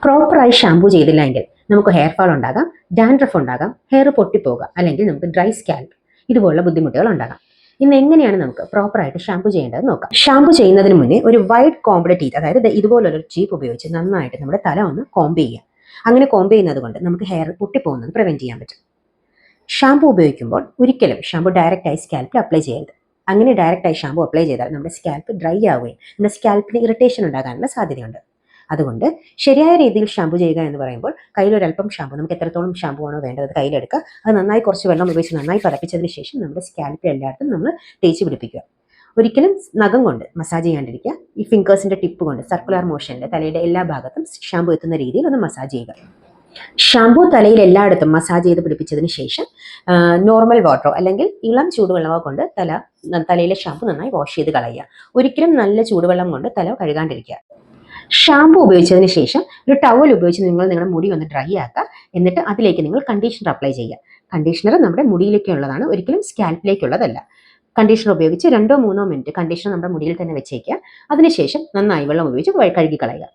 പ്രോപ്പറായി shampoo ചെയ്തില്ലെങ്കിൽ നമുക്ക് hair fall ഉണ്ടാകാം, ഡാൻഡ്രഫ് ഉണ്ടാകാം, ഹെയർ പൊട്ടിപ്പോകാം, അല്ലെങ്കിൽ നമുക്ക് ഡ്രൈ സ്കാൽപ്പ് ഇതുപോലുള്ള ബുദ്ധിമുട്ടുകൾ ഉണ്ടാകാം. ഇന്ന് എങ്ങനെയാണ് നമുക്ക് പ്രോപ്പറായിട്ട് ഷാമ്പു ചെയ്യേണ്ടത് നോക്കാം. ഷാമ്പു ചെയ്യുന്നതിന് മുന്നേ ഒരു വൈഡ് കോംബ്ഡ് ടീത്ത്, അതായത് ഇതുപോലൊരു ചീപ്പ് ഉപയോഗിച്ച് നന്നായിട്ട് നമ്മുടെ തല ഒന്ന് കോംബ് ചെയ്യുക. അങ്ങനെ കോംബ് ചെയ്യുന്നത് കൊണ്ട് നമുക്ക് ഹെയർ പൊട്ടിപ്പോകുന്നത് പ്രിവെന്റ് ചെയ്യാൻ പറ്റും. ഷാമ്പു ഉപയോഗിക്കുമ്പോൾ ഒരിക്കലും ഷാമ്പു ഡയറക്റ്റായി സ്കാൽപ്പിൽ അപ്ലൈ ചെയ്യരുത്. അങ്ങനെ ഡയറക്റ്റായി ഷാമ്പു അപ്ലൈ ചെയ്താൽ നമ്മുടെ സ്കാൽപ്പ് ഡ്രൈ ആവുകയും നമ്മുടെ സ്കാൽപ്പിന് ഇറിറ്റേഷൻ ഉണ്ടാകാനുള്ള സാധ്യതയുണ്ട്. അതുകൊണ്ട് ശരിയായ രീതിയിൽ ഷാമ്പു ചെയ്യുക എന്ന് പറയുമ്പോൾ കയ്യിലൊരല്പം ഷാമ്പു, നമുക്ക് എത്രത്തോളം ഷാമ്പു ആണോ വേണ്ടത് അത് കയ്യിലെടുക്കുക. അത് നന്നായി കുറച്ച് വെള്ളം ഉപയോഗിച്ച് നന്നായി പതപ്പിച്ചതിന് ശേഷം നമ്മുടെ സ്കാൽപ്പിൽ എല്ലായിടത്തും നമ്മൾ തേച്ച് പിടിപ്പിക്കുക. ഒരിക്കലും നഖം കൊണ്ട് മസാജ് ചെയ്യാണ്ടിരിക്കുക. ഈ ഫിംഗേഴ്സിന്റെ ടിപ്പ് കൊണ്ട് സർക്കുലർ മോഷനിൽ തലയുടെ എല്ലാ ഭാഗത്തും ഷാമ്പു എത്തുന്ന രീതിയിൽ ഒന്ന് മസാജ് ചെയ്യുക. ഷാമ്പു തലയിൽ എല്ലായിടത്തും മസാജ് ചെയ്ത് പിടിപ്പിച്ചതിന് ശേഷം നോർമൽ വാട്ടറോ അല്ലെങ്കിൽ ഇളം ചൂടുവെള്ളമോ കൊണ്ട് തലയിലെ ഷാമ്പു നന്നായി വാഷ് ചെയ്ത് കളയുക. ഒരിക്കലും നല്ല ചൂടുവെള്ളം കൊണ്ട് തല കഴുകാണ്ടിരിക്കുക. ഷാമ്പു ഉപയോഗിച്ചതിന് ശേഷം ഒരു ടവൽ ഉപയോഗിച്ച് നിങ്ങളുടെ മുടി ഒന്ന് ഡ്രൈ ആക്കുക. എന്നിട്ട് അതിലേക്ക് നിങ്ങൾ കണ്ടീഷണർ അപ്ലൈ ചെയ്യുക. കണ്ടീഷണർ നമ്മുടെ മുടിയിലേക്കുള്ളതാണ്, ഒരിക്കലും സ്കാൽപ്പിലേക്കുള്ളതല്ല. കണ്ടീഷണർ ഉപയോഗിച്ച് 2-3 മിനിറ്റ് കണ്ടീഷണർ നമ്മുടെ മുടിയിൽ തന്നെ വെച്ചേക്കുക. അതിനുശേഷം നന്നായി വെള്ളം ഉപയോഗിച്ച് കഴുകി കളയുക.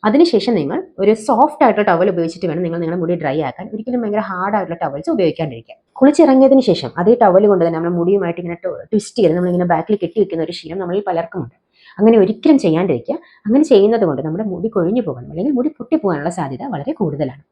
അതിനുശേഷം നിങ്ങൾ ഒരു സോഫ്റ്റ് ആയിട്ടുള്ള ടവൽ ഉപയോഗിച്ചിട്ട് വേണം നിങ്ങൾ നിങ്ങളുടെ മുടി ഡ്രൈ ആക്കാൻ. ഒരിക്കലും ഭയങ്കര ഹാർഡ് ആയിട്ടുള്ള ടവൽസ് ഉപയോഗിക്കാണ്ടിരിക്കുക. കുളിച്ചിറങ്ങിയതിന് ശേഷം അതേ ടവൽ കൊണ്ട് തന്നെ നമ്മുടെ മുടിയുമായിട്ട് ഇങ്ങനെ ട്വിസ്റ്റ് ചെയ്ത് നമ്മളിങ്ങനെ ബാക്കിൽ കെട്ടി വെക്കുന്ന ഒരു ശീലം നമ്മളിൽ പലർക്കുമുണ്ട്. അങ്ങനെ ഒരിക്കലും ചെയ്യാണ്ടിരിക്കുക. അങ്ങനെ ചെയ്യുന്നത് കൊണ്ട് നമ്മുടെ മുടി കൊഴിഞ്ഞു പോകണം അല്ലെങ്കിൽ മുടി പൊട്ടിപ്പോകാനുള്ള സാധ്യത വളരെ കൂടുതലാണ്.